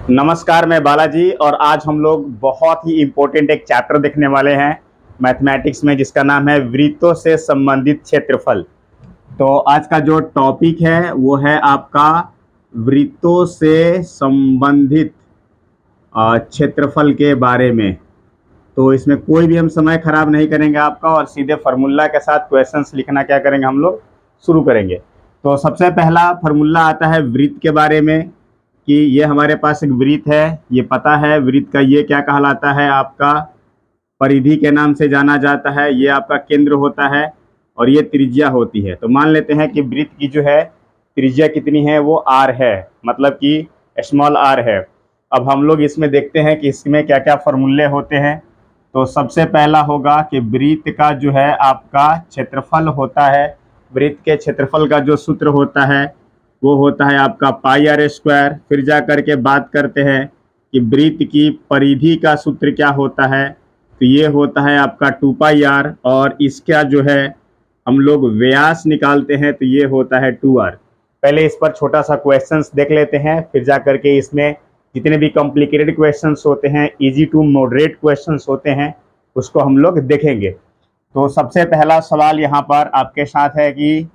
नमस्कार, मैं बालाजी और आज हम लोग बहुत ही इम्पोर्टेंट एक चैप्टर देखने वाले हैं मैथमेटिक्स में, जिसका नाम है वृत्तों से संबंधित क्षेत्रफल। तो आज का जो टॉपिक है वो है आपका वृत्तों से संबंधित क्षेत्रफल के बारे में। तो इसमें कोई भी हम समय खराब नहीं करेंगे आपका, और सीधे फार्मूला के साथ क्वेश्चंस लिखना क्या करेंगे हम लोग शुरू करेंगे। तो सबसे पहला फार्मूला आता है वृत्त के बारे में कि ये हमारे पास एक वृत्त है, ये पता है वृत्त का ये क्या कहलाता है, आपका परिधि के नाम से जाना जाता है। ये आपका केंद्र होता है और ये त्रिज्या होती है। तो मान लेते हैं कि वृत्त की जो है त्रिज्या कितनी है, वो आर है, मतलब कि स्मॉल आर है। अब हम लोग इसमें देखते हैं कि इसमें क्या क्या फॉर्मूले होते हैं। तो सबसे पहला होगा कि वृत्त का जो है आपका क्षेत्रफल होता है। वृत्त के क्षेत्रफल का जो सूत्र होता है वो होता है आपका पाई आर स्क्वायर। फिर जा करके बात करते हैं कि वृत्त की परिधि का सूत्र क्या होता है, तो ये होता है आपका 2 पाई आर, और इसका जो है हम लोग व्यास निकालते हैं तो ये होता है 2 आर। पहले इस पर छोटा सा क्वेश्चंस देख लेते हैं, फिर जा करके इसमें जितने भी कॉम्प्लिकेटेड क्वेश्चंस होते हैं, इजी टू मॉडरेट क्वेश्चंस होते हैं, उसको हम लोग देखेंगे। तो सबसे पहला सवाल यहाँ पर आपके साथ है कि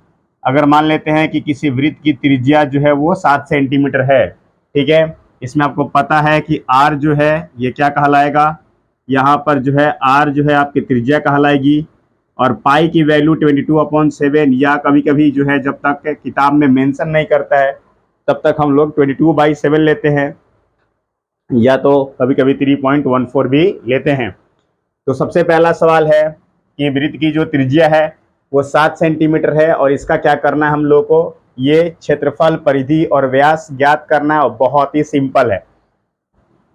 अगर मान लेते हैं कि किसी वृत्त की त्रिज्या जो है वो 7 सेंटीमीटर है, ठीक है। इसमें आपको पता है कि आर जो है ये क्या कहलाएगा, यहाँ पर जो है आर जो है आपकी त्रिज्या कहलाएगी, और पाई की वैल्यू 22/7, या कभी कभी जो है जब तक किताब में मेंशन नहीं करता है तब तक हम लोग 22/7 लेते हैं, या तो कभी कभी 3.14 भी लेते हैं। तो सबसे पहला सवाल है कि वृत्त की जो त्रिज्या है वो 7 सेंटीमीटर है, और इसका क्या करना है हम लोग को, ये क्षेत्रफल, परिधि और व्यास ज्ञात करना है, और बहुत ही सिंपल है।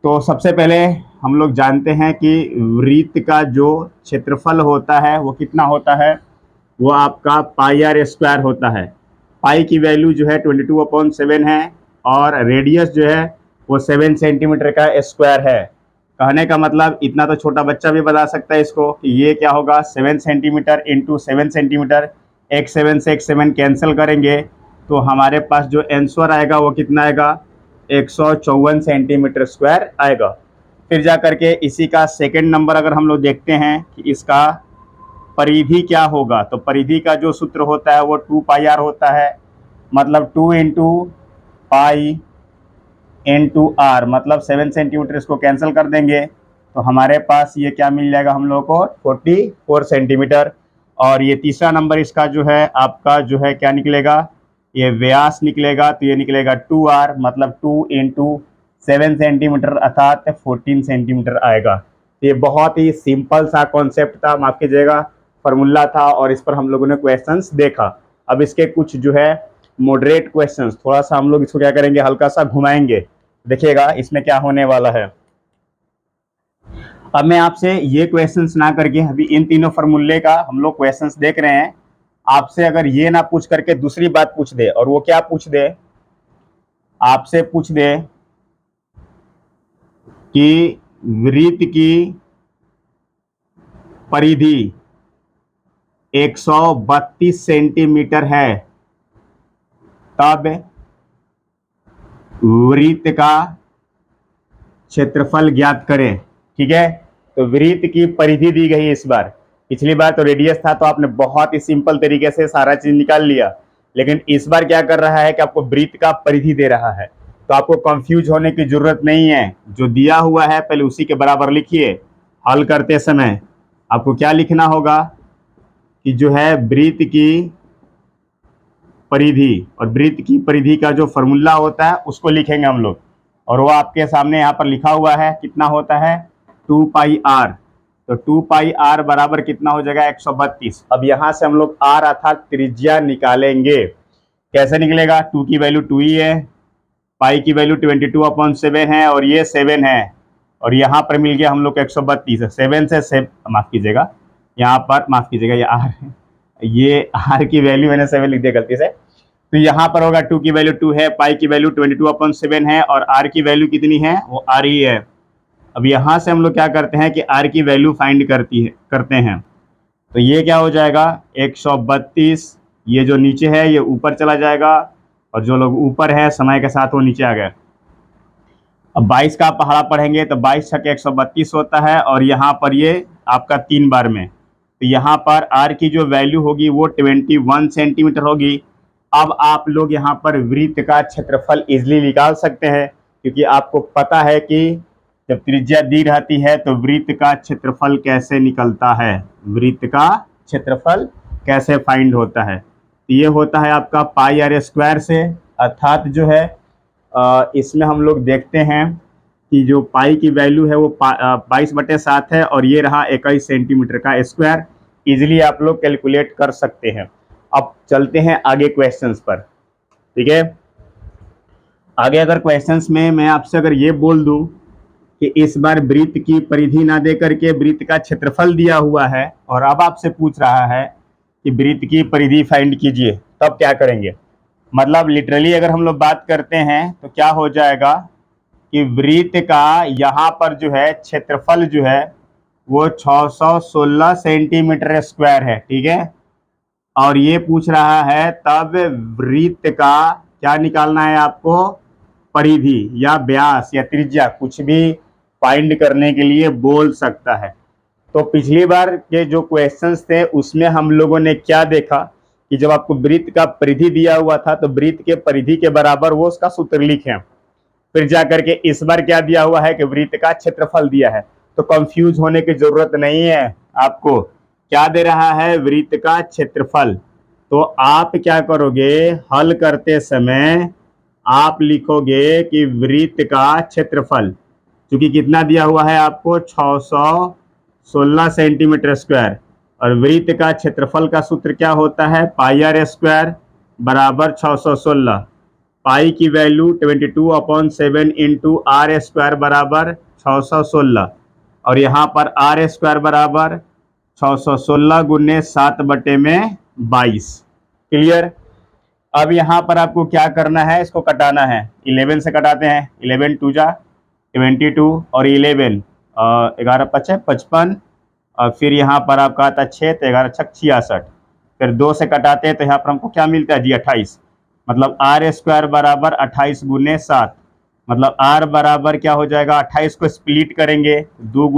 तो सबसे पहले हम लोग जानते हैं कि वृत्त का जो क्षेत्रफल होता है वो कितना होता है, वो आपका पाई आर स्क्वायर होता है। पाई की वैल्यू जो है 22/7 है, और रेडियस जो है वो 7 सेंटीमीटर का स्क्वायर है। कहने का मतलब इतना तो छोटा बच्चा भी बता सकता है इसको कि ये क्या होगा, 7 सेंटीमीटर इंटू 7 सेंटीमीटर। एक 7 से एक 7 कैंसिल करेंगे तो हमारे पास जो आंसर आएगा वो कितना आएगा, 154 सेंटीमीटर स्क्वायर आएगा। फिर जा करके इसी का सेकंड नंबर अगर हम लोग देखते हैं कि इसका परिधि क्या होगा, तो परिधि का जो सूत्र होता है वो 2 पाई आर होता है, मतलब 2 इंटू पाई इंटू आर, मतलब 7 सेंटीमीटर, इसको कैंसिल कर देंगे तो हमारे पास ये क्या मिल जाएगा हम लोग को, 44 सेंटीमीटर। और ये तीसरा नंबर इसका जो है आपका जो है क्या निकलेगा, ये व्यास निकलेगा, तो ये निकलेगा 2 आर, मतलब 2 इंटू 7 सेंटीमीटर अर्थात 14 सेंटीमीटर आएगा। तो ये बहुत ही सिंपल सा कॉन्सेप्ट था, माफ कीजिएगा फार्मूला था, और इस पर हम लोगों ने क्वेश्चंस देखा। अब इसके कुछ जो है मॉडरेट क्वेश्चंस, थोड़ा सा हम लोग इसको क्या करेंगे, हल्का सा घुमाएंगे। देखिएगा इसमें क्या होने वाला है। अब मैं आपसे ये क्वेश्चंस ना करके अभी इन तीनों फार्मूले का हम लोग क्वेश्चंस देख रहे हैं, आपसे अगर ये ना पूछ करके दूसरी बात पूछ दे, और वो क्या पूछ दे, आपसे पूछ दे कि वृत्त की परिधि 132 सेंटीमीटर है, तब वृत्त का क्षेत्रफल ज्ञात करें। ठीक है, तो वृत्त की परिधि दी गई इस बार। पिछली बार तो रेडियस था तो आपने बहुत ही सिंपल तरीके से सारा चीज निकाल लिया, लेकिन इस बार क्या कर रहा है कि आपको वृत्त का परिधि दे रहा है, तो आपको कंफ्यूज होने की जरूरत नहीं है। जो दिया हुआ है पहले उसी के बराबर लिखिए। हल करते समय आपको क्या लिखना होगा कि जो है वृत्त की परिधि, और वृत्त की परिधि का जो फॉर्मूला होता है उसको लिखेंगे हम लोग, और वो आपके सामने यहाँ पर लिखा हुआ है, कितना होता है 2 पाई आर। तो 2 पाई आर बराबर कितना हो जाएगा, 132। अब यहाँ से हम लोग आर अर्थात त्रिज्या निकालेंगे। कैसे निकलेगा, 2 की वैल्यू 2 ही है, पाई की वैल्यू 22/7 है, और ये 7 है, और यहाँ पर मिल गया हम लोग 132। 7 से माफ कीजिएगा, यहाँ पर माफ कीजिएगा ये आर है, ये आर की वैल्यू मैंने 7 लिख दिया गलती से। तो यहाँ पर होगा 2 की वैल्यू 2 है, पाई की वैल्यू 22/7 है, और आर की वैल्यू कितनी है, वो आर ही है। अब यहाँ से हम लोग क्या करते हैं कि आर की वैल्यू फाइंड करते हैं। तो ये क्या हो जाएगा 132, ये जो नीचे है ये ऊपर चला जाएगा, और जो लोग ऊपर है समय के साथ वो नीचे आ गए। अब 22 का आप पहाड़ा पढ़ेंगे तो 22 छके 132 होता है, और यहाँ पर ये आपका 3 बार में, तो यहाँ पर आर की जो वैल्यू होगी वो 21 सेंटीमीटर होगी। अब आप लोग यहाँ पर वृत्त का क्षेत्रफल इजिली निकाल सकते हैं, क्योंकि आपको पता है कि जब त्रिज्या दी रहती है तो वृत्त का क्षेत्रफल कैसे निकलता है, वृत्त का क्षेत्रफल कैसे फाइंड होता है। तो ये होता है आपका पाई आर स्क्वायर से, अर्थात जो है इसमें हम लोग देखते हैं कि जो पाई की वैल्यू है वो 22/7 है, और ये रहा 21 सेंटीमीटर का स्क्वायर। इजीली आप लोग कैलकुलेट कर सकते हैं। अब चलते हैं आगे क्वेश्चंस पर, ठीक है। आगे अगर क्वेश्चंस में मैं आपसे अगर ये बोल दूं कि इस बार वृत्त की परिधि ना दे करके वृत्त का क्षेत्रफल दिया हुआ है, और अब आपसे पूछ रहा है कि वृत्त की परिधि फाइंड कीजिए, तब क्या करेंगे। मतलब लिटरली अगर हम लोग बात करते हैं तो क्या हो जाएगा कि वृत्त का यहाँ पर जो है क्षेत्रफल जो है वो 616 सेंटीमीटर स्क्वायर है, ठीक है। और ये पूछ रहा है तब वृत्त का क्या निकालना है आपको, परिधि या व्यास या त्रिज्या, कुछ भी फाइंड करने के लिए बोल सकता है। तो पिछली बार के जो क्वेश्चंस थे उसमें हम लोगों ने क्या देखा कि जब आपको वृत्त का परिधि दिया हुआ था तो वृत्त के परिधि के बराबर वो उसका सूत्र लिखें। फिर जाकर के इस बार क्या दिया हुआ है कि वृत्त का क्षेत्रफल दिया है, तो कंफ्यूज होने की जरूरत नहीं है आपको। क्या दे रहा है, वृत्त का क्षेत्रफल। तो आप क्या करोगे, हल करते समय आप लिखोगे कि वृत्त का क्षेत्रफल, क्योंकि कितना दिया हुआ है आपको 616 सेंटीमीटर स्क्वायर, और वृत्त का क्षेत्रफल का सूत्र क्या होता है, पाई आर स्क्वायर बराबर 616। पाई की वैल्यू 22/7 इंटू आर स्क्वायर बराबर 616, और यहाँ पर आर स्क्वायर बराबर 616 गुने 7/22। क्लियर। अब यहाँ पर आपको क्या करना है, इसको कटाना है। 11 से कटाते हैं, 11 2 जा 22, और 11 11 5 55, और फिर यहाँ पर आपका आता 6 तो 11 6 66। फिर 2 से कटाते हैं तो यहाँ पर हमको क्या मिलता है जी, 28। मतलब आर स्क्वायर बराबर 28 गुने 7, मतलब आर बराबर क्या हो जाएगा, 28 को स्प्लिट करेंगे 2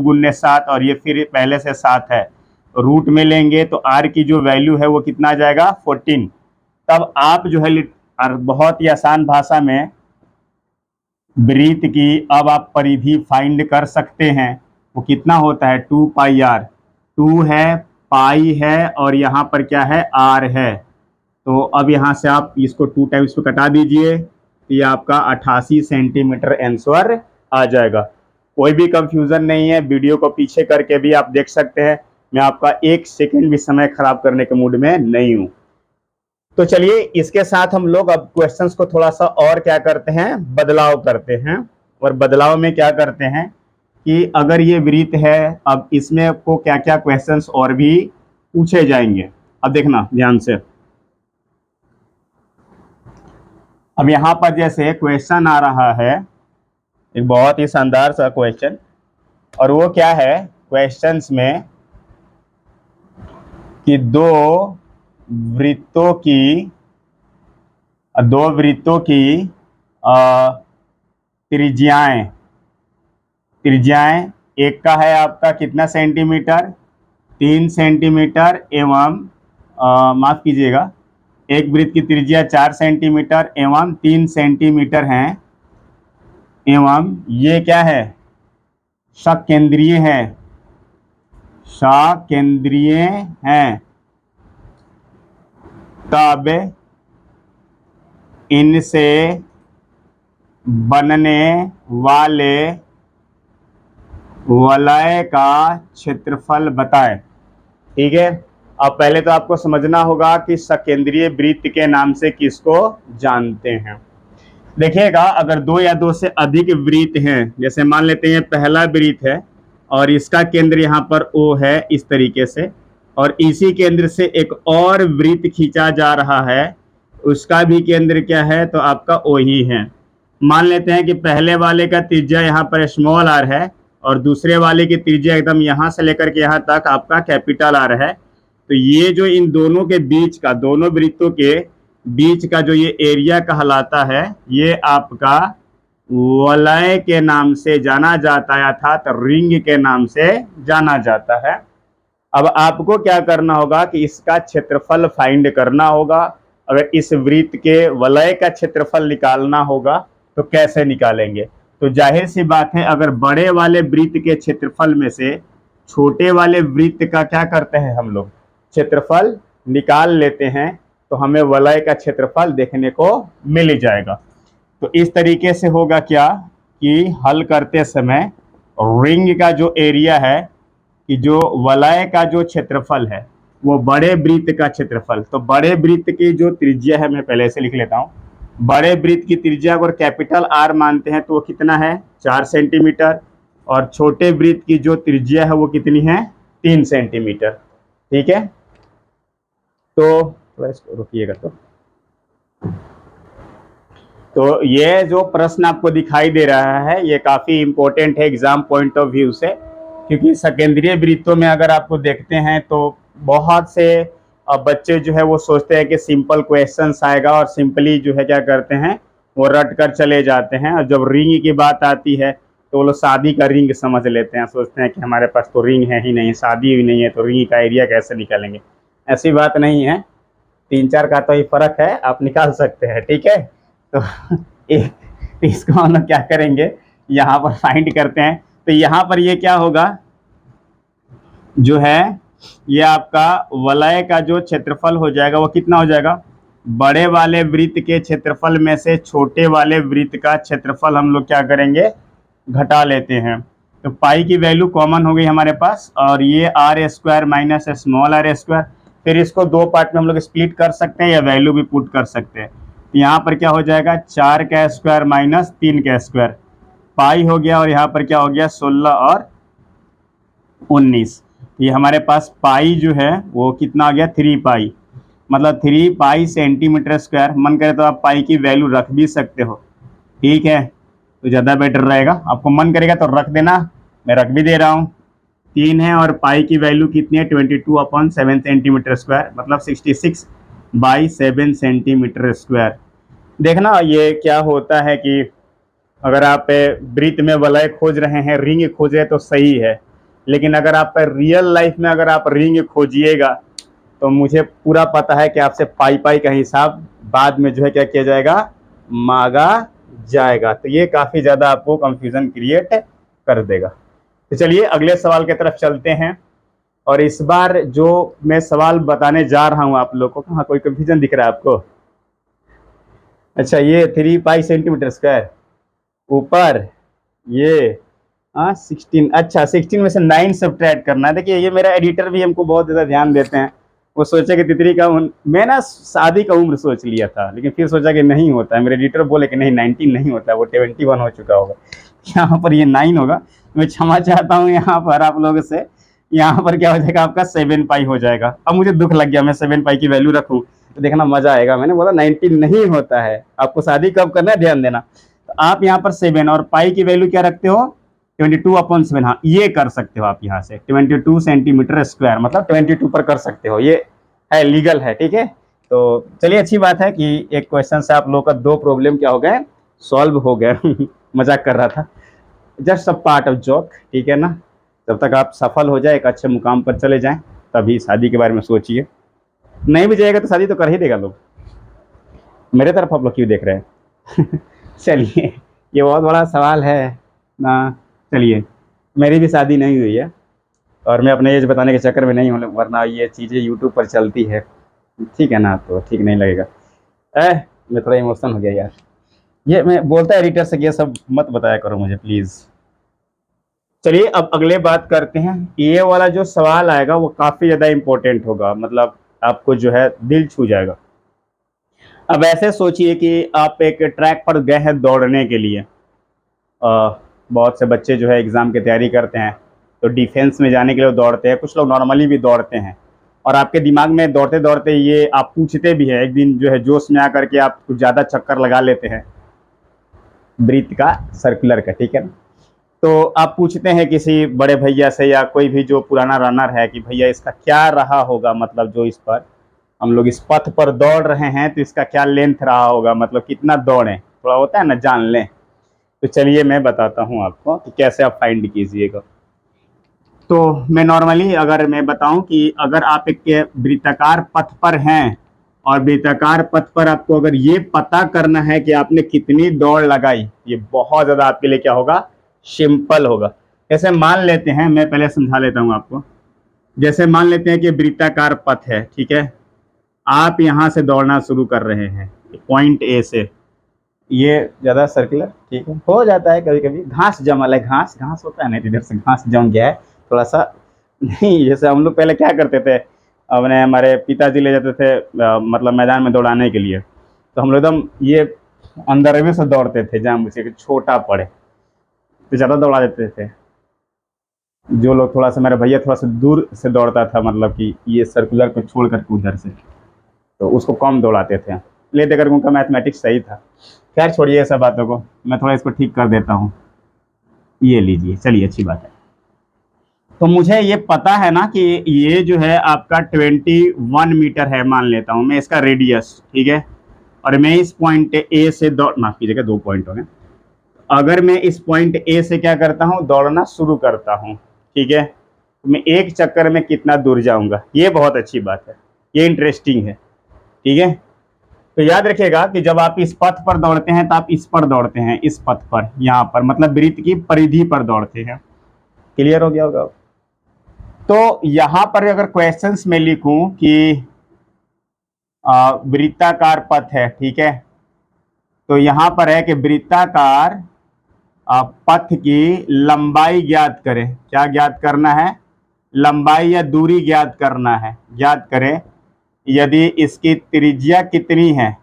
गुने 7, और ये फिर पहले से 7 है, रूट में लेंगे तो आर की जो वैल्यू है वो कितना आ जाएगा, 14। तब आप जो है बहुत ही आसान भाषा में वृत्त की अब आप परिधि फाइंड कर सकते हैं। वो कितना होता है, 2 पाई आर, 2 है, पाई है, और यहाँ पर क्या है, आर है। तो अब यहाँ से आप इसको 2 टाइम्स पे कटा दीजिए, तो ये आपका 88 सेंटीमीटर आंसर आ जाएगा। कोई भी कंफ्यूजन नहीं है, वीडियो को पीछे करके भी आप देख सकते हैं। मैं आपका 1 सेकंड भी समय खराब करने के मूड में नहीं हूँ। तो चलिए इसके साथ हम लोग अब क्वेश्चंस को थोड़ा सा और क्या करते हैं, बदलाव करते हैं। और बदलाव में क्या करते हैं कि अगर ये वृत्त है, अब इसमें आपको क्या क्या क्वेश्चंस और भी पूछे जाएंगे। अब देखना ध्यान से। अब यहाँ पर जैसे क्वेश्चन आ रहा है, एक बहुत ही शानदार सा क्वेश्चन, और वो क्या है, क्वेश्चंस में कि दो वृत्तों की त्रिज्याएं एक का है आपका कितना सेंटीमीटर, 3 सेंटीमीटर, एवं माफ कीजिएगा, एक वृत्त की त्रिज्या 4 सेंटीमीटर एवं 3 सेंटीमीटर है, एवं ये क्या है, सकेंद्रीय है, सकेंद्रीय हैं। तब इनसे बनने वाले वलय का क्षेत्रफल बताएं। ठीक है। अब पहले तो आपको समझना होगा कि सकेंद्रीय वृत्त के नाम से किसको जानते हैं। देखिएगा, अगर 2 या 2 से अधिक वृत्त हैं, जैसे मान लेते हैं पहला वृत्त है और इसका केंद्र यहाँ पर O है इस तरीके से, और इसी केंद्र से एक और वृत्त खींचा जा रहा है, उसका भी केंद्र क्या है, तो आपका O ही है। मान लेते हैं कि पहले वाले का त्रिज्या यहाँ पर स्मॉल r है और दूसरे वाले की त्रिज्या एकदम यहाँ से लेकर के यहाँ तक आपका कैपिटल R है। तो ये जो इन दोनों के बीच का, दोनों वृत्तों के बीच का जो ये एरिया कहलाता है, ये आपका वलय के नाम से जाना जाता है, अर्थात रिंग के नाम से जाना जाता है। अब आपको क्या करना होगा कि इसका क्षेत्रफल फाइंड करना होगा। अगर इस वृत्त के वलय का क्षेत्रफल निकालना होगा तो कैसे निकालेंगे? तो जाहिर सी बात है, अगर बड़े वाले वृत्त के क्षेत्रफल में से छोटे वाले वृत्त का क्या करते हैं हम लोग, क्षेत्रफल निकाल लेते हैं, तो हमें वलय का क्षेत्रफल देखने को मिल ही जाएगा। तो इस तरीके से होगा क्या कि हल करते समय रिंग का जो एरिया है, कि जो वलय का जो क्षेत्रफल है वो बड़े वृत्त का क्षेत्रफल, तो बड़े वृत्त की जो त्रिज्या है मैं पहले से लिख लेता हूँ। बड़े वृत्त की त्रिज्या अगर कैपिटल आर मानते हैं तो वो कितना है, 4 सेंटीमीटर। और छोटे वृत्त की जो त्रिज्या है वो कितनी है, 3 सेंटीमीटर। ठीक है, तो थोड़ा इसको रुकिएगा। तो ये जो प्रश्न आपको दिखाई दे रहा है ये काफी इंपॉर्टेंट है एग्जाम पॉइंट ऑफ व्यू से, क्योंकि सेकेंडरी वृत्तों में अगर आपको देखते हैं तो बहुत से बच्चे जो है वो सोचते हैं कि सिंपल क्वेश्चंस आएगा और सिंपली जो है क्या करते हैं वो रट कर चले जाते हैं, और जब रिंग की बात आती है तो वो लोग शादी का रिंग समझ लेते हैं, सोचते हैं कि हमारे पास तो रिंग है ही नहीं, शादी भी नहीं है, तो रिंग का एरिया कैसे निकालेंगे। ऐसी बात नहीं है, 3-4 का तो ही फर्क है, आप निकाल सकते हैं। ठीक है, तो इसको हम लोग क्या करेंगे, यहाँ पर फाइंड करते हैं। तो यहाँ पर ये क्या होगा, जो है ये आपका वलय का जो क्षेत्रफल हो जाएगा वो कितना हो जाएगा, बड़े वाले वृत्त के क्षेत्रफल में से छोटे वाले वृत्त का क्षेत्रफल हम लोग क्या करेंगे, घटा लेते हैं। तो पाई की वैल्यू कॉमन हो गई हमारे पास, और ये R square minus small R square. फिर इसको दो पार्ट में हम लोग स्प्लिट कर सकते हैं या वैल्यू भी पुट कर सकते हैं। तो यहाँ पर क्या हो जाएगा, 4 का स्क्वायर माइनस 3 का स्क्वायर, पाई हो गया, और यहाँ पर क्या हो गया 16 और 19। ये हमारे पास पाई जो है वो कितना आ गया, 3 पाई, मतलब 3 पाई सेंटीमीटर स्क्वायर। मन करे तो आप पाई की वैल्यू रख भी सकते हो, ठीक है, तो ज़्यादा बेटर रहेगा। आपको मन करेगा तो रख देना, मैं रख भी दे रहा हूँ। 3 है और पाई की वैल्यू कितनी है, 22/7 सेंटीमीटर स्क्वायर, मतलब 66/7 सेंटीमीटर स्क्वायर। देखना ये क्या होता है कि अगर आप वृत्त में वलय खोज रहे हैं, रिंग खोजे तो सही है, लेकिन अगर आप रियल लाइफ में अगर आप रिंग खोजिएगा तो मुझे पूरा पता है कि आपसे पाई पाई का हिसाब बाद में जो है क्या किया जाएगा, मांगा जाएगा। तो ये काफ़ी ज़्यादा आपको कंफ्यूजन क्रिएट कर देगा। तो चलिए अगले सवाल की तरफ चलते हैं। और इस बार जो मैं सवाल बताने जा रहा हूँ आप लोग को, कहाँ कोई कंफ्यूजन दिख रहा है आपको? अच्छा, ये 3 पाई सेंटीमीटर स्क्वायर ऊपर, ये 16, अच्छा 16 में से 9 सब्ट्रैक्ट करना है। देखिए ये मेरा एडिटर भी हमको बहुत ज़्यादा ध्यान देते हैं, वो सोचे कि तितली का मैं ना शादी का उम्र सोच लिया था, लेकिन फिर सोचा कि नहीं होता है। मेरे एडिटर बोले कि नहीं 19 नहीं होता है, वो 21 हो चुका होगा। यहाँ पर ये 9 होगा, मैं क्षमा चाहता हूँ यहाँ पर आप लोगों से। यहाँ पर क्या हो जाएगा आपका 7 पाई हो जाएगा। अब मुझे दुख लग गया, मैं 7 पाई की वैल्यू रखूँ तो देखना मजा आएगा। मैंने बोला 19 नहीं होता है, आपको शादी कब करना है ध्यान देना। तो आप यहाँ पर 7 और पाई की वैल्यू क्या रखते हो, 22/7। हाँ ये कर सकते हो आप यहाँ से 22 सेंटीमीटर स्क्वायर, मतलब 22 पर कर सकते हो, ये है लीगल है। ठीक है, तो चलिए अच्छी बात है कि एक क्वेश्चन से आप लोगों का 2 प्रॉब्लम क्या हो गए, सॉल्व हो गए। मजाक कर रहा था, just a part of joke, ठीक है ना। जब तक आप सफल हो जाए, एक अच्छे मुकाम पर चले जाएं, तभी शादी के बारे में सोचिए। नहीं भी जाएगा तो शादी तो कर ही देगा लोग। मेरे तरफ आप लोग क्यों देख रहे हैं? चलिए ये बहुत बड़ा सवाल है ना। चलिए, मेरी भी शादी नहीं हुई है और मैं अपने एज बताने के चक्कर में नहीं हूँ, वरना ये चीज़ें यूट्यूब पर चलती है, ठीक है ना, तो ठीक नहीं लगेगा। मैं थोड़ा इमोशन हो गया यार। ये मैं बोलता एडिटर से कि ये सब मत बताया करो मुझे प्लीज़। चलिए अब अगले बात करते हैं। ये वाला जो सवाल आएगा वो काफ़ी ज़्यादा इम्पोर्टेंट होगा, मतलब आपको जो है दिल छू जाएगा। अब ऐसे सोचिए कि आप एक ट्रैक पर गए हैं दौड़ने के लिए। बहुत से बच्चे जो है एग्ज़ाम की तैयारी करते हैं तो डिफेंस में जाने के लिए दौड़ते हैं, कुछ लोग नॉर्मली भी दौड़ते हैं। और आपके दिमाग में दौड़ते दौड़ते ये आप पूछते भी हैं, एक दिन जो है जोश में आकर के आप कुछ ज़्यादा चक्कर लगा लेते हैं ब्रीथ का, सर्कुलर का, ठीक है ना। तो आप पूछते हैं किसी बड़े भैया से या कोई भी जो पुराना रनर है कि भैया इसका क्या रहा होगा, मतलब जो इस पर हम लोग इस पथ पर दौड़ रहे हैं तो इसका क्या लेंथ रहा होगा, मतलब कितना दौड़ें, थोड़ा होता है ना, जान लें। तो चलिए मैं बताता हूँ आपको कि कैसे आप फाइंड कीजिएगा। तो मैं नॉर्मली अगर मैं बताऊं कि अगर आप एक वृत्ताकार पथ पर हैं और वृत्ताकार पथ पर आपको अगर ये पता करना है कि आपने कितनी दौड़ लगाई, ये बहुत ज़्यादा आपके लिए क्या होगा, सिंपल होगा। जैसे मान लेते हैं, मैं पहले समझा लेता हूँ आपको। जैसे मान लेते हैं कि वृत्ताकार पथ है, ठीक है, आप यहाँ से दौड़ना शुरू कर रहे हैं पॉइंट ए से। ये ज़्यादा सर्कुलर, ठीक है, हो जाता है कभी कभी, घास जमल है, घास घास होता है ना, इधर से घास जम गया है थोड़ा सा। नहीं, जैसे हम लोग पहले क्या करते थे, अपने हमारे पिताजी ले जाते थे मतलब मैदान में दौड़ाने के लिए, तो हम लोग एकदम ये अंदर में से दौड़ते थे जहाँ मुझे छोटा पड़े, तो ज़्यादा दौड़ा देते थे। जो लोग थोड़ा सा, मेरा भैया थोड़ा सा दूर से दौड़ता था, मतलब कि ये सर्कुलर को छोड़ करके उधर से, तो उसको कम दौड़ाते थे, ले देकर उनका मैथमेटिक्स सही था। खैर छोड़िए सब बातों को, मैं थोड़ा इसको ठीक कर देता हूँ। ये लीजिए, चलिए अच्छी बात है। तो मुझे ये पता है ना कि ये जो है आपका 21 मीटर है, मान लेता हूँ मैं इसका रेडियस, ठीक है, और मैं इस पॉइंट ए से दौड़, माफ कीजिएगा 2 पॉइंट हो गए। अगर मैं इस पॉइंट ए से क्या करता हूँ, दौड़ना शुरू करता हूँ, ठीक है, तो मैं एक चक्कर में कितना दूर जाऊंगा, ये बहुत अच्छी बात है, ये इंटरेस्टिंग है, ठीक है। तो याद रखिएगा कि जब आप इस पथ पर दौड़ते हैं तो आप इस पर दौड़ते हैं, इस पथ पर, यहाँ पर मतलब वृत्त की परिधि पर दौड़ते हैं। क्लियर हो गया होगा। तो यहाँ पर अगर क्वेश्चंस में लिखूं कि वृत्ताकार पथ है, ठीक है, तो यहाँ पर है कि वृत्ताकार पथ की लंबाई ज्ञात करें। क्या ज्ञात करना है, लंबाई या दूरी ज्ञात करना है, ज्ञात करें। यदि इसकी त्रिज्या कितनी है,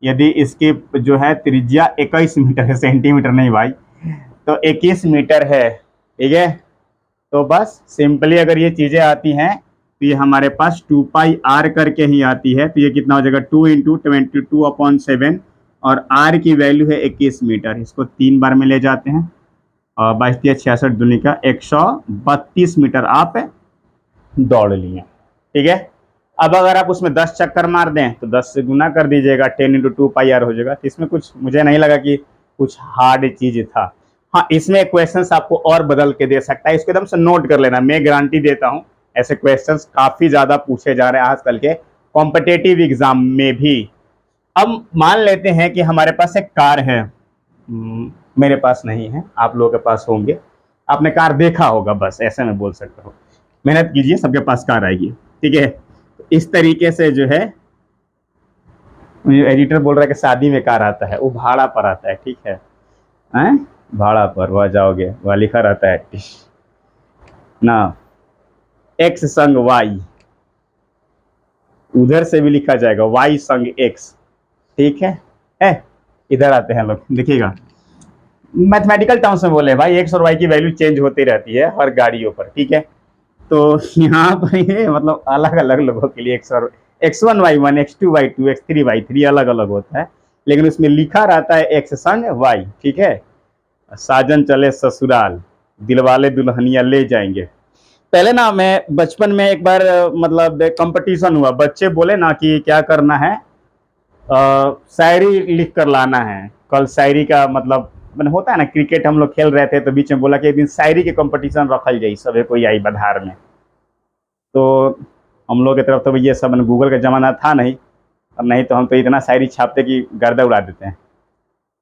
यदि इसकी जो है त्रिज्या 21 मीटर है, सेंटीमीटर नहीं भाई, तो 21 मीटर है, ठीक है। तो बस सिंपली अगर ये चीज़ें आती हैं तो ये हमारे पास 2πr करके ही आती है, तो ये कितना हो जाएगा, 2 × 22/7, और r की वैल्यू है 21 मीटर। इसको 3 बार में ले जाते हैं और 22×66 दूनी का 132 मीटर आप दौड़ लिए, ठीक है। अब अगर आप उसमें 10 चक्कर मार दें तो 10 से गुना कर दीजिएगा, 10 × 2πr हो जाएगा। तो इसमें कुछ मुझे नहीं लगा कि कुछ हार्ड चीज था। हाँ, इसमें क्वेश्चंस आपको और बदल के दे सकता है, इसको एकदम से नोट कर लेना, मैं गारंटी देता हूँ ऐसे क्वेश्चंस काफी ज्यादा पूछे जा रहे हैं आजकल के कॉम्पिटेटिव एग्जाम में भी। अब मान लेते हैं कि हमारे पास एक कार है, मेरे पास नहीं है, आप लोगों के पास होंगे, आपने कार देखा होगा, बस ऐसे में बोल सकता हूँ। मेहनत कीजिए, सबके पास कार आएगी, ठीक है। इस तरीके से जो है, एडिटर बोल रहा है कि शादी में कार आता है, वो भाड़ा पर आता है, ठीक है, हैं, भाड़ा पर वह जाओगे, वह लिखा रहता है ना, एक्स संग वाई, उधर से भी लिखा जाएगा वाई संग एक्स, ठीक है। इधर आते हैं लोग, देखिएगा मैथमेटिकल टर्म्स में बोले भाई, एक्स और वाई की वैल्यू चेंज होती रहती है हर गाड़ियों पर, ठीक है। तो यहाँ पर ये मतलब अलग अलग लोगों के लिए x1y1, x2y2, x3y3 अलग अलग होता है, लेकिन उसमें लिखा रहता है एक्स संग वाई, ठीक है। साजन चले ससुराल, दिलवाले दुल्हनिया ले जाएंगे। पहले ना मैं बचपन में एक बार मतलब कंपटीशन हुआ, बच्चे बोले ना कि क्या करना है, शायरी लिख कर लाना है कल। शायरी का मतलब मैंने होता है ना, क्रिकेट हम लोग खेल रहे थे तो बीच में बोला कि एक दिन शायरी के कंपटीशन रखल जाए, सब कोई आई बधार में। तो हम लोग की तरफ तो ये सब गूगल का ज़माना था नहीं, और नहीं तो हम तो इतना शायरी छापते कि गर्दा उड़ा देते हैं।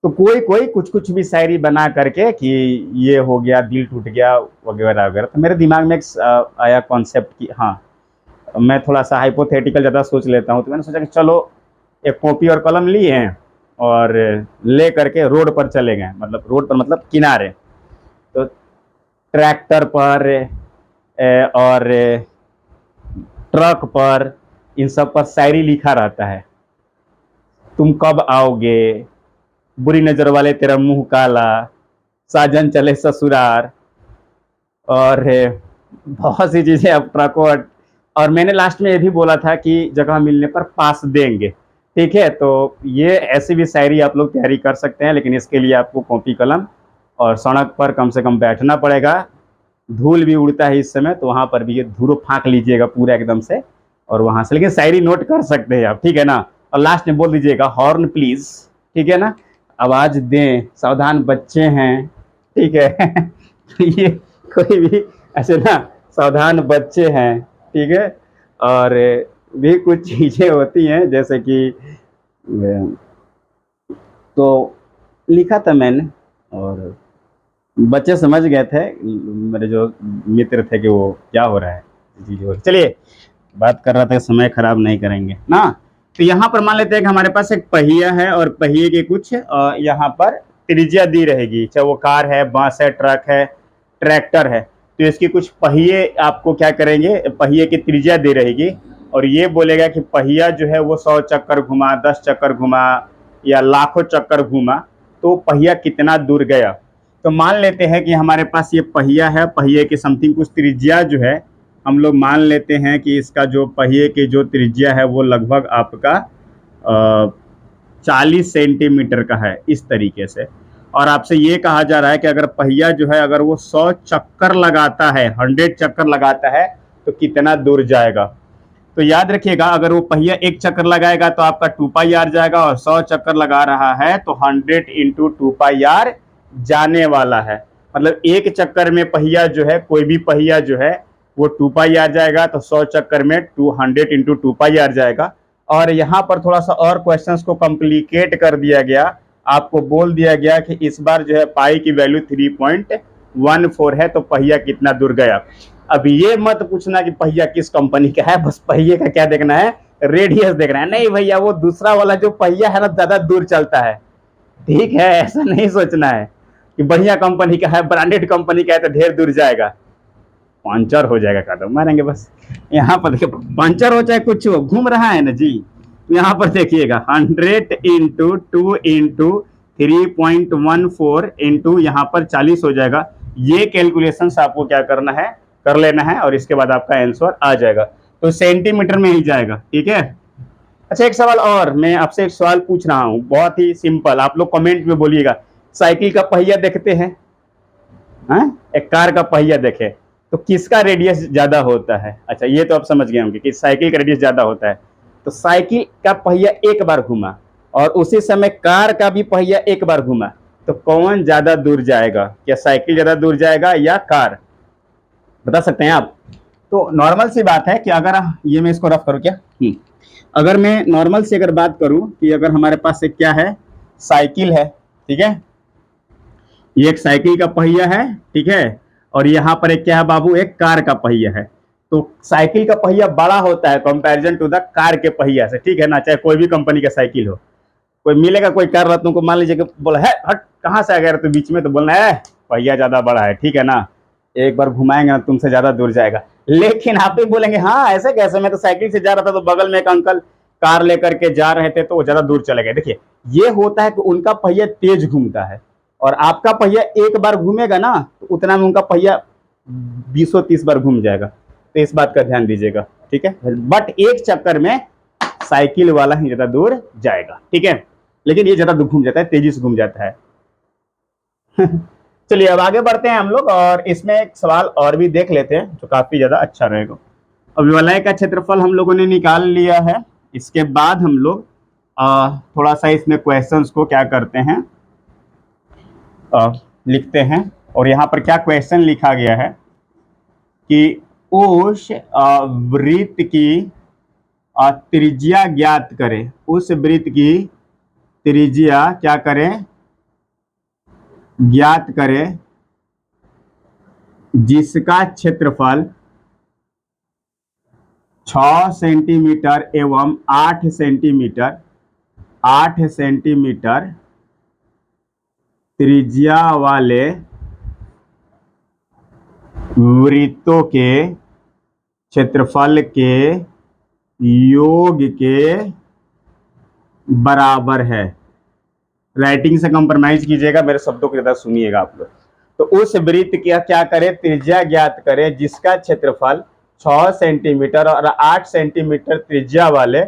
तो कोई कोई कुछ कुछ भी शायरी बना करके कि ये हो गया, दिल टूट गया, वगैरह वगैरह। तो मेरे दिमाग में एक आया कॉन्सेप्ट कि हाँ, मैं थोड़ा सा हाइपोथेटिकल ज़्यादा सोच लेता हूँ, तो मैंने सोचा कि चलो एक कॉपी और कलम लिए हैं और ले करके रोड पर चले गए, मतलब रोड पर मतलब किनारे। तो ट्रैक्टर पर और ट्रक पर, इन सब पर शायरी लिखा रहता है। तुम कब आओगे, बुरी नजर वाले तेरा मुंह काला, साजन चले ससुरार, और बहुत सी चीजें अब ट्रकों। और मैंने लास्ट में ये भी बोला था कि जगह मिलने पर पास देंगे, ठीक है। तो ये ऐसी भी शायरी आप लोग तैयारी कर सकते हैं, लेकिन इसके लिए आपको कॉपी कलम और सड़क पर कम से कम बैठना पड़ेगा। धूल भी उड़ता है इस समय, तो वहाँ पर भी ये धूल फाँक लीजिएगा पूरा एकदम से, और वहाँ से, लेकिन शायरी नोट कर सकते हैं आप, ठीक है ना। और लास्ट में बोल दीजिएगा हॉर्न प्लीज, ठीक है ना। आवाज दें, सावधान बच्चे हैं, ठीक है। तो ये कोई भी ऐसे ना सावधान बच्चे हैं, ठीक है। और भी कुछ चीजें होती हैं जैसे कि तो लिखा था मैंने और बच्चे समझ गए थे, मेरे जो मित्र थे कि वो क्या हो रहा है जी। चलिए, बात कर रहा था, समय खराब नहीं करेंगे ना। तो यहाँ पर मान लेते हैं कि हमारे पास एक पहिया है और पहिए के कुछ यहाँ पर त्रिज्या दी रहेगी, चाहे वो कार है, बस है, ट्रक है, ट्रैक्टर है। तो इसकी कुछ पहिए आपको क्या करेंगे, पहिए की त्रिज्या दे रहेगी और ये बोलेगा कि पहिया जो है वो 100 चक्कर घुमा, 10 चक्कर घुमा या लाखों चक्कर घुमा, तो पहिया कितना दूर गया। तो मान लेते हैं कि हमारे पास ये पहिया है, पहिए की समथिंग कुछ त्रिज्या जो है हम लोग मान लेते हैं कि इसका जो पहिए की जो त्रिज्या है वो लगभग आपका 40 सेंटीमीटर का है, इस तरीके से। और आपसे ये कहा जा रहा है कि अगर पहिया जो है अगर वो 100 चक्कर लगाता है, 100 चक्कर लगाता है, तो कितना दूर जाएगा। तो याद रखिएगा, अगर वो पहिया एक चक्कर लगाएगा तो आपका 2 पाई आर जाएगा, और 100 चक्कर लगा रहा है तो 100 इंटू 2 पाई आर जाने वाला है। मतलब एक चक्कर में पहिया जो है, कोई भी पहिया जो है वो 2 पाई आर जाएगा, तो 100 चक्कर में 200 इंटू 2 पाई आर जाएगा। और यहाँ पर थोड़ा सा और क्वेश्चंस को कॉम्प्लिकेट कर दिया गया, आपको बोल दिया गया कि इस बार जो है पाई की वैल्यू 3.14 है, तो पहिया कितना दूर गया। अब ये मत पूछना कि पहिया किस कंपनी का है, बस पहिए का क्या देखना है, रेडियस देखना है। नहीं भैया, वो दूसरा वाला जो पहिया है ना ज्यादा दूर चलता है, ठीक है। ऐसा नहीं सोचना है कि बढ़िया कंपनी का है, ब्रांडेड कंपनी का है तो ढेर दूर जाएगा, पंचर हो जाएगा, कदम मारेंगे बस। यहाँ पर देखिए, पंचर हो चाहे कुछ हो, घूम रहा है ना जी। यहाँ पर देखिएगा 100 इंटू 2 इंटू 3.14 इंटू यहाँ पर 40 हो जाएगा। ये कैलकुलेशन आपको क्या करना है, कर लेना है, और इसके बाद आपका आंसर आ जाएगा। तो सेंटीमीटर में ही जाएगा, ठीक है। अच्छा, एक सवाल और, मैं आपसे एक सवाल पूछ रहा हूँ, बहुत ही सिंपल, आप लोग कमेंट में बोलिएगा। साइकिल का पहिया देखते हैं, एक कार का पहिया देखे तो किसका रेडियस ज्यादा होता है। अच्छा, ये तो आप समझ गए होंगे कि साइकिल का रेडियस ज्यादा होता है। तो साइकिल का पहिया एक बार घुमा और उसी समय कार का भी पहिया एक बार घुमा, तो कौन ज्यादा दूर जाएगा, क्या साइकिल ज्यादा दूर जाएगा या कार, बता सकते हैं आप। तो नॉर्मल सी बात है कि अगर ये मैं इसको रफ करूँ क्या, अगर मैं नॉर्मल से अगर बात करूं कि अगर हमारे पास एक क्या है, साइकिल है, ठीक है, ये एक साइकिल का पहिया है, ठीक है, और यहाँ पर एक क्या है बाबू, एक कार का पहिया है। तो साइकिल का पहिया बड़ा होता है कंपैरिजन टू द कार के पहिया से, ठीक है ना, चाहे कोई भी कंपनी का साइकिल हो। कोई मिलेगा कोई कार रत्नों को, मान लीजिए कि बोला है हट कहाँ से आ गया तो बीच में, तो बोलना है पहिया ज्यादा बड़ा है, ठीक है ना, एक बार घुमाएंगे ना तुमसे ज्यादा दूर जाएगा। लेकिन आप भी बोलेंगे हाँ ऐसे कैसे, मैं तो साइकिल से जा रहा था तो बगल में एक अंकल कार लेकर के जा रहे थे तो वो ज्यादा दूर चले गए। देखिए, ये होता है कि उनका पहिया तेज घूमता है और आपका पहिया एक बार घूमेगा ना तो उतना में उनका पहिया 20-30 बार घूम जाएगा। तो इस बात का ध्यान दीजिएगा, ठीक है। बट एक चक्कर में साइकिल वाला ही ज्यादा दूर जाएगा, ठीक है, लेकिन ये ज्यादा दूर घूम जाता है, तेजी से घूम जाता है। चलिए अब आगे बढ़ते हैं हम लोग, और इसमें एक सवाल और भी देख लेते हैं जो काफी ज्यादा अच्छा रहेगा। अब वलय का क्षेत्रफल हम लोगों ने निकाल लिया है, इसके बाद हम लोग थोड़ा सा इसमें क्वेश्चंस को क्या करते हैं, लिखते हैं। और यहाँ पर क्या क्वेश्चन लिखा गया है कि उस वृत्त की त्रिज्या ज्ञात करें, उस वृत्त की त्रिज्या क्या करें, ज्ञात करें जिसका क्षेत्रफल 6 सेंटीमीटर एवं 8 सेंटीमीटर त्रिज्या वाले वृत्तों के क्षेत्रफल के योग के बराबर है। राइटिंग से कंप्रोमाइज कीजिएगा, मेरे शब्दों को ज्यादा सुनिएगा आप लोग। तो उस वृत्त की क्या करें, त्रिज्या ज्ञात करें जिसका क्षेत्रफल 6 सेंटीमीटर और 8 सेंटीमीटर त्रिज्या वाले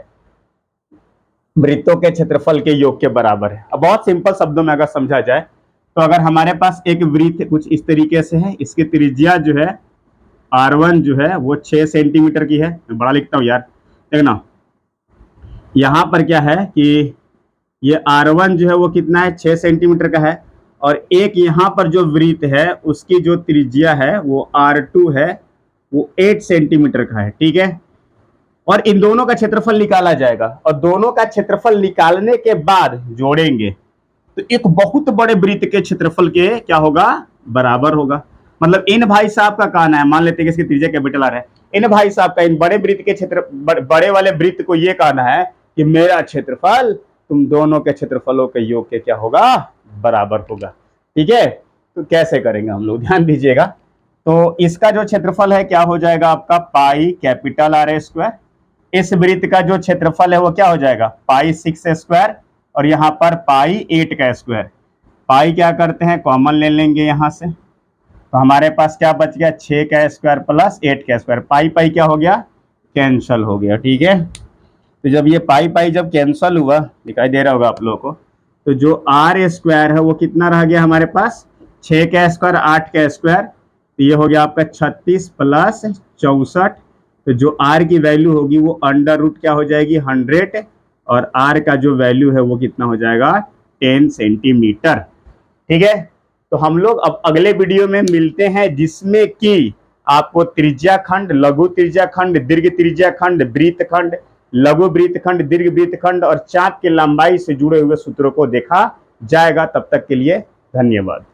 वृत्तों के क्षेत्रफल के योग के बराबर है। अब बहुत सिंपल शब्दों में अगर समझा जाए तो अगर हमारे पास एक वृत्त कुछ इस तरीके से है, इसकी त्रिज्या जो है R1 जो है वो 6 सेंटीमीटर की है, मैं बड़ा लिखता हूं यार, देखना। यहां पर क्या है कि ये R1 जो है वो कितना है, 6 सेंटीमीटर का है। और एक यहाँ पर जो वृत्त है उसकी जो त्रिज्या है वो R2 है, वो 8 सेंटीमीटर का है। ठीक है, और इन दोनों का क्षेत्रफल निकाला जाएगा, और दोनों का क्षेत्रफल निकालने के बाद जोड़ेंगे तो एक बहुत बड़े वृत्त के क्षेत्रफल के क्या होगा, बराबर होगा। मतलब इन भाई साहब का कहना है, मान लेते हैं कि इसकी त्रिज्या कैपिटल आर है, इन भाई साहब का इन बड़े वृत्त के क्षेत्र बड़े वाले वृत्त को ये कहना है कि मेरा क्षेत्रफल तुम दोनों के क्षेत्रफलों के योग के क्या होगा, बराबर होगा। ठीक है, तो कैसे करेंगे हम लोग, ध्यान दीजिएगा। तो इसका जो क्षेत्रफल है क्या हो जाएगा आपका, पाई कैपिटल आर स्क्वायर। इस वृत्त का जो क्षेत्रफल है वो क्या हो जाएगा, पाई 6 स्क्वायर, और यहाँ पर पाई 8 का स्क्वायर। पाई क्या करते हैं, कॉमन ले लेंगे यहाँ से, तो हमारे पास क्या बच गया, 6 का स्क्वायर प्लस 8 का स्क्वायर। पाई पाई क्या हो गया, कैंसल हो गया। ठीक है, तो जब ये पाई पाई जब कैंसल हुआ, दिखाई दे रहा होगा आप लोगों को, तो जो आर स्क्वायर है वो कितना रह गया हमारे पास, 6 का स्क्वायर 8 का स्क्वायर, तो ये हो गया आपका 36 प्लस 64। तो जो आर की वैल्यू होगी वो अंडर रूट क्या हो जाएगी, 100, और आर का जो वैल्यू है वो कितना हो जाएगा, 10 सेंटीमीटर। ठीक है, तो हम लोग अब अगले वीडियो में मिलते हैं, जिसमें कि आपको त्रिज्या खंड, लघु त्रिज्या खंड, दीर्घ त्रिज्या खंड, वृत्त खंड, लघु वृत्त खंड, दीर्घ वृत्त खंड और चाप की लंबाई से जुड़े हुए सूत्रों को देखा जाएगा। तब तक के लिए धन्यवाद।